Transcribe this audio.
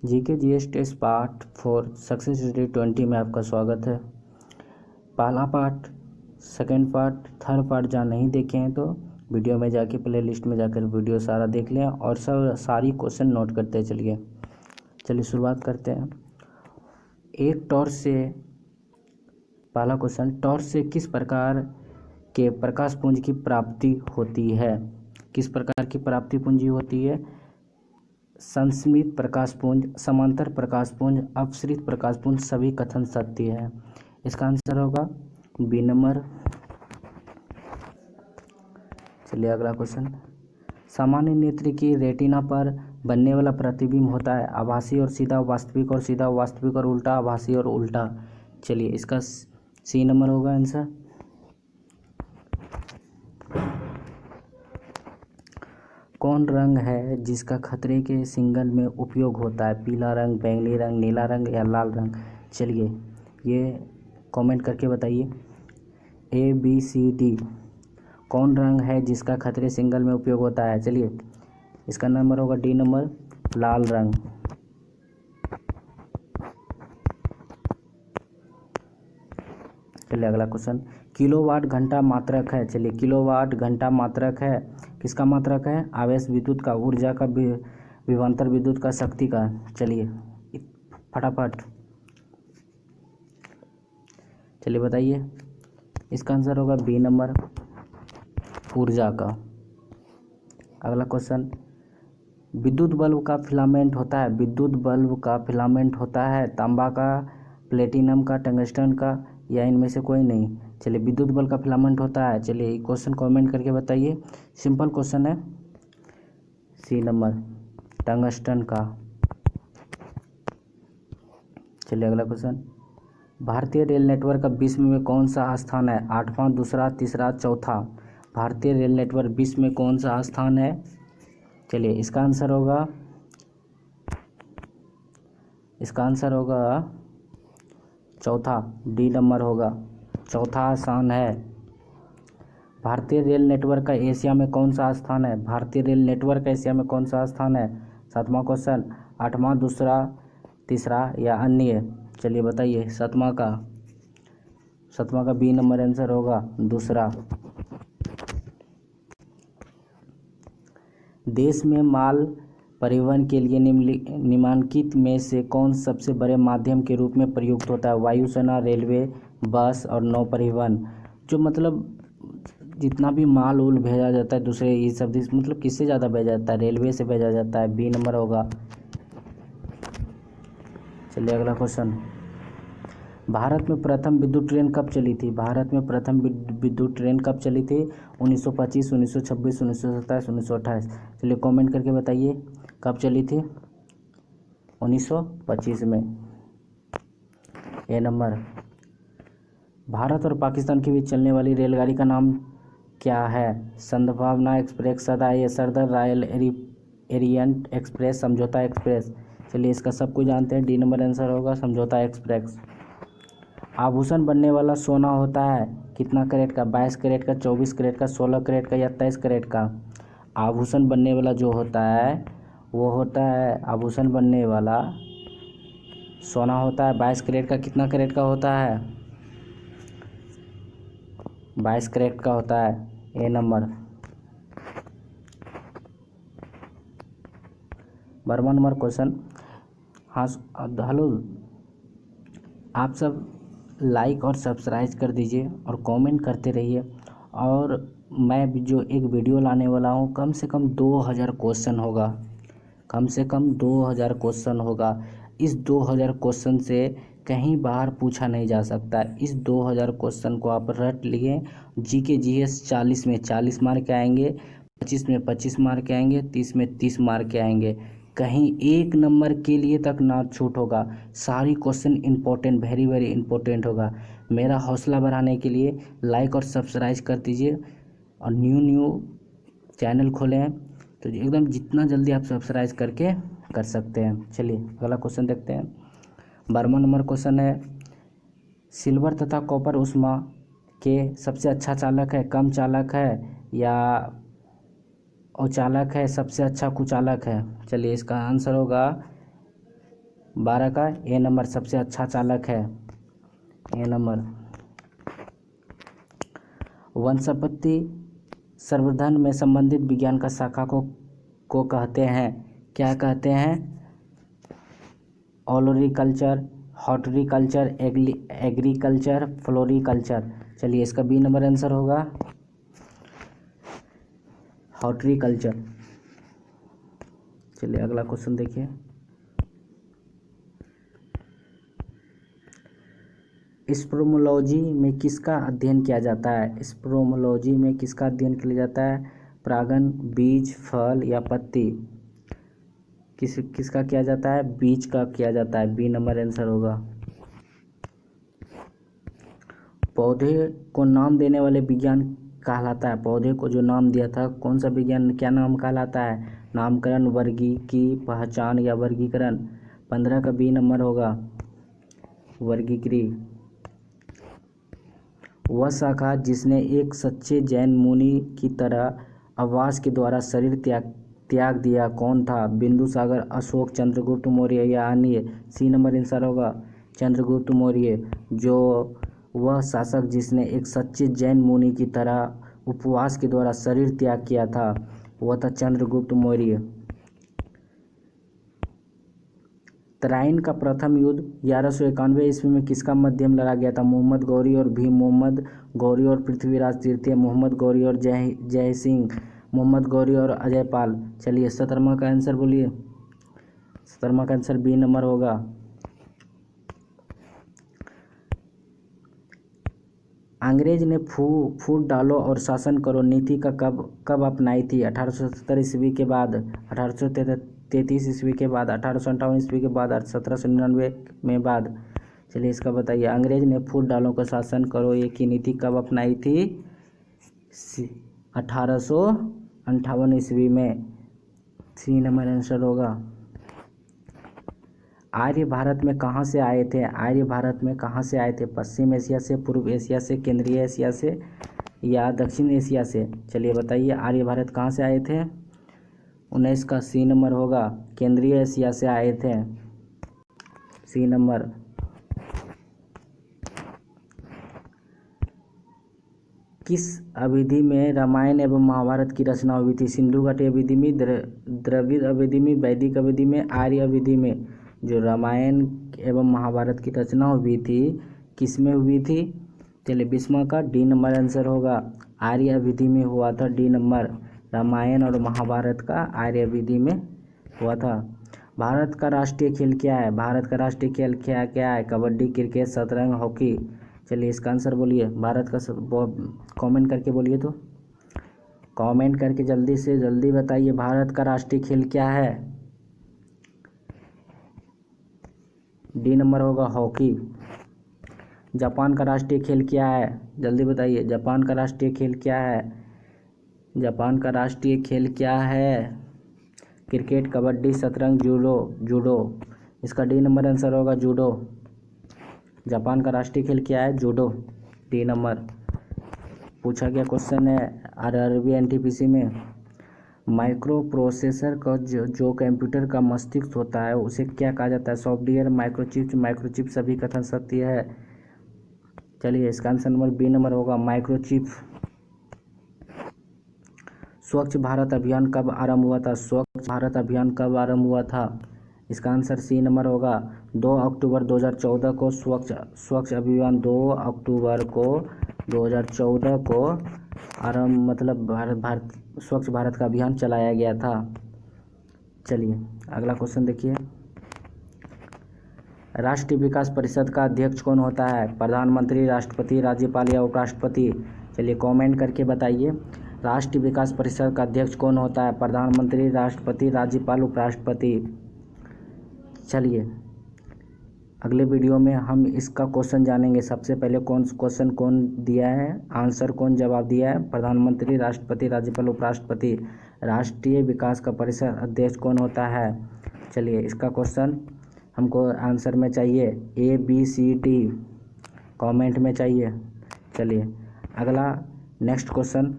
GK GS test part 4 success study 20 में आपका स्वागत है। पहला part, second part, third part जहाँ नहीं देखे हैं तो वीडियो में जाके प्ले लिस्ट में जाकर वीडियो सारा देख लें और सारी क्वेश्चन नोट करते चलिए शुरुआत करते हैं। एक टॉर्च से, पहला क्वेश्चन, टॉर्च से किस प्रकार के प्रकाश पुंज की प्राप्ति होती है? किस प्रकार की प्राप्ति पुंज होती है? संस्मित प्रकाश पुंज, समांतर प्रकाश पुंज, अपसरित प्रकाश पुंज, सभी कथन सत्य है। इसका आंसर होगा बी नंबर। चलिए अगला क्वेश्चन। सामान्य नेत्र की रेटिना पर बनने वाला प्रतिबिंब होता है आभासी और सीधा, वास्तविक और सीधा, वास्तविक और उल्टा, आभासी और उल्टा। चलिए इसका सी नंबर होगा आंसर। कौन रंग है जिसका खतरे के सिग्नल में उपयोग होता है? पीला रंग, बैंगनी रंग, नीला रंग या लाल रंग? चलिए ये कमेंट करके बताइए। A B C D. कौन रंग है जिसका खतरे सिग्नल में उपयोग होता है? चलिए इसका नंबर होगा डी नंबर, लाल रंग। चलिए अगला क्वेश्चन। किलोवाट घंटा मात्रक है। चलिए किलोवाट घंटा मात्रक है, किसका मात्रक है? आवेश विद्युत का, ऊर्जा का, विभवांतर विद्युत का, शक्ति का। चलिए फटाफट चलिए बताइए। इसका आंसर होगा बी नंबर, ऊर्जा का। अगला क्वेश्चन। विद्युत बल्ब का फिलामेंट होता है, विद्युत बल्ब का फिलामेंट होता है तांबा का, प्लेटिनम का, टंगस्टन का या इनमें से कोई नहीं? चलिए विद्युत बल्ब का फिलामेंट होता है। चलिए क्वेश्चन कमेंट करके बताइए। सिंपल क्वेश्चन है, सी नंबर, टंगस्टन का। चलिए अगला क्वेश्चन। भारतीय रेल नेटवर्क का विश्व में कौन सा स्थान है? आठवां, दूसरा, तीसरा, चौथा? भारतीय रेल नेटवर्क विश्व में कौन सा स्थान है? चलिए इसका आंसर होगा चौथा, डी नंबर होगा, चौथा स्थान है। भारतीय रेल नेटवर्क का एशिया में कौन सा स्थान है? भारतीय रेल नेटवर्क का एशिया में कौन सा स्थान है? सातवां क्वेश्चन, आठवां, दूसरा, तीसरा या अन्य? चलिए बताइए। सातवां का बी नंबर आंसर होगा, दूसरा। देश में माल परिवहन के लिए निम्नलिखित में से कौन सबसे बड़े माध्यम के रूप में प्रयुक्त होता है? वायुसेना, रेलवे, बस और नौ परिवहन। जो मतलब जितना भी माल उल भेजा जाता है दूसरे ये सब देश, मतलब किससे ज़्यादा भेजा जाता है? रेलवे से भेजा जाता है, बी नंबर होगा। चलिए अगला क्वेश्चन। भारत में प्रथम विद्युत ट्रेन कब चली थी? भारत में प्रथम विद्युत ट्रेन कब चली थी? 1925, 1926, 1927, 1928? चलिए कमेंट करके बताइए कब चली थी? 1925 में, ए नंबर। भारत और पाकिस्तान के बीच चलने वाली रेलगाड़ी का नाम क्या है? सद्भावना एक्सप्रेस, सदाई, सरदार, रॉयल एरियंट एक्सप्रेस, समझौता एक्सप्रेस? चलिए इसका सब कुछ जानते हैं, डी नंबर आंसर होगा, समझौता एक्सप्रेस। आभूषण बनने वाला सोना होता है कितना कैरेट का? 22 कैरेट का, 24 कैरेट का, 16 कैरेट का या 23 कैरेट का? आभूषण बनने वाला जो होता है वो होता है, आभूषण बनने वाला सोना होता है 22 कैरेट का। कितना कैरेट का होता है? 22 कैरेट का होता है, ए नंबर। 12वां नंबर क्वेश्चन। हाँ हेलो, आप सब लाइक और सब्सक्राइब कर दीजिए और कमेंट करते रहिए। और मैं भी जो एक वीडियो लाने वाला हूँ, कम से कम 2000 क्वेश्चन होगा, कम से कम 2000 क्वेश्चन होगा। इस 2000 क्वेश्चन से कहीं बाहर पूछा नहीं जा सकता। इस 2000 क्वेश्चन को आप रट लिए। जीके जीएस 40 में 40 मार्क के आएंगे, 25 में 25 मार्क के आएंगे, 30 में 30 मार्क के आएंगे। कहीं एक नंबर के लिए तक ना छूट होगा। सारी question important, very very important होगा। मेरा हौसला बढ़ाने के लिए लाइक और सब्सक्राइब कर दीजिए और न्यू चैनल खोले हैं तो एकदम जितना जल्दी आप सब्सक्राइब करके कर सकते हैं। चलिए अगला क्वेश्चन देखते हैं। 12वां नंबर क्वेश्चन है, सिल्वर तथा कॉपर ऊष्मा के सबसे अच्छा चालक है, कम चालक है या उचालक है, सबसे अच्छा कुचालक है? चलिए इसका आंसर होगा 12 का ए नंबर सबसे अच्छा चालक है, ए नंबर। वनस्पति संवर्धन में संबंधित विज्ञान का शाखा को कहते हैं, क्या कहते हैं? ओलोरिकल्चर, हॉर्टिकल्चर, एग्रीकल्चर, फ्लोरिकल्चर। चलिए इसका बी नंबर आंसर होगा हॉर्टिकल्चर। चलिए अगला क्वेश्चन देखिए। स्पोमोलॉजी में किसका अध्ययन किया जाता है? स्पोमोलॉजी में किसका अध्ययन किया जाता है? परागण, बीज, फल या पत्ती? किसका किया जाता है? बीज का किया जाता है, बी नंबर आंसर होगा। पौधे को नाम देने वाले विज्ञान कहलाता है, पौधे को जो नाम दिया था कौन सा विज्ञान, क्या नाम कहलाता है? नामकरण, वर्गीकी, पहचान या वर्गीकरण? 15 का बी नंबर होगा वर्गीकृ। वह शाखा जिसने एक सच्चे जैन मुनि की तरह अवकाश के द्वारा शरीर त्याग दिया कौन था? बिंदुसागर, अशोक, चंद्रगुप्त मौर्य या अन्य? सी नंबर आंसर होगा चंद्रगुप्त मौर्य। जो वह शासक जिसने एक सच्चे जैन मुनि की तरह उपवास के द्वारा शरीर त्याग किया था वह था चंद्रगुप्त मौर्य। तराइन का प्रथम युद्ध 1191 ईस्वी में किसका मध्यम लड़ा गया था? मोहम्मद गौरी और भीम, मोहम्मद गौरी और पृथ्वीराज तृतीय, मोहम्मद गौरी और जय सिंह, मोहम्मद गौरी और अजयपाल। चलिए 17वां का आंसर बोलिए। 17वां का आंसर बी नंबर होगा। अंग्रेज ने फूट डालो और शासन करो नीति का कब अपनाई थी? 1870 ईस्वी के बाद, 1833 ईस्वी के बाद, 1858 ईस्वी के बाद, 1799 में बाद? चलिए इसका बताइए। अंग्रेज ने फूट डालो का शासन करो ये की नीति कब अपनाई थी? 1858 ईस्वी में, सी नंबर आंसर होगा। आर्य भारत में कहाँ से आए थे? आर्य भारत में कहाँ से आए थे? पश्चिम एशिया से, पूर्व एशिया से, केंद्रीय एशिया से या दक्षिण एशिया से? चलिए बताइए आर्य भारत कहाँ से आए थे? 19 का सी नंबर होगा केंद्रीय एशिया से आए थे, सी नंबर। किस अवधि में रामायण एवं महाभारत की रचना हुई थी? सिंधु घाटी अवधि में, द्रविड़ अवधि में, वैदिक अवधि में, आर्य अवधि में? जो रामायण एवं महाभारत की रचना हुई थी किस में हुई थी? चलिए 20वां का डी नंबर आंसर होगा आर्य अवधि में हुआ था, डी नंबर। रामायण और महाभारत का आर्य अवधि में हुआ था। भारत का राष्ट्रीय खेल क्या है? भारत का राष्ट्रीय खेल क्या है? कबड्डी, क्रिकेट, शतरंज, हॉकी? चलिए इसका आंसर बोलिए। भारत का कमेंट करके बोलिए, तो कमेंट करके जल्दी से जल्दी बताइए भारत का राष्ट्रीय खेल क्या है? डी नंबर होगा हॉकी। जापान का राष्ट्रीय खेल क्या है? जल्दी बताइए जापान का राष्ट्रीय खेल क्या है? जापान का राष्ट्रीय खेल क्या है? क्रिकेट, कबड्डी, शतरंज, जूडो? इसका डी नंबर आंसर होगा जूडो। जापान का राष्ट्रीय खेल क्या है? Judo, D number. पूछा गया क्वेश्चन है आरआरबी एनटीपीसी में। माइक्रो प्रोसेसर का जो कंप्यूटर का मस्तिष्क होता है उसे क्या कहा जाता है? सॉफ्टवेयर, माइक्रोचिप सभी कथन सत्य है। चलिए इसका आंसर नंबर बी नंबर होगा माइक्रोचिप। स्वच्छ भारत अभियान कब आरंभ हुआ था? स्वच्छ भारत अभियान कब आरंभ हुआ था? इसका आंसर सी नंबर होगा 2 अक्टूबर 2014 को। स्वच्छ अभियान 2 अक्टूबर को 2014 को आरंभ, मतलब स्वच्छ भारत का अभियान चलाया गया था। चलिए अगला क्वेश्चन देखिए। राष्ट्रीय विकास परिषद का अध्यक्ष कौन होता है? प्रधानमंत्री, राष्ट्रपति, राज्यपाल या उपराष्ट्रपति? चलिए कमेंट करके बताइए राष्ट्रीय विकास परिषद का अध्यक्ष कौन होता है? प्रधानमंत्री, राष्ट्रपति, राज्यपाल, उपराष्ट्रपति? चलिए अगले वीडियो में हम इसका क्वेश्चन जानेंगे। सबसे पहले क्वेश्चन कौन दिया है, आंसर कौन जवाब दिया है? प्रधानमंत्री, राष्ट्रपति, राज्यपाल, उपराष्ट्रपति। राष्ट्रीय विकास का परिषद अध्यक्ष कौन होता है? चलिए इसका क्वेश्चन हमको आंसर में चाहिए ABCD, कमेंट में चाहिए। चलिए अगला नेक्स्ट क्वेश्चन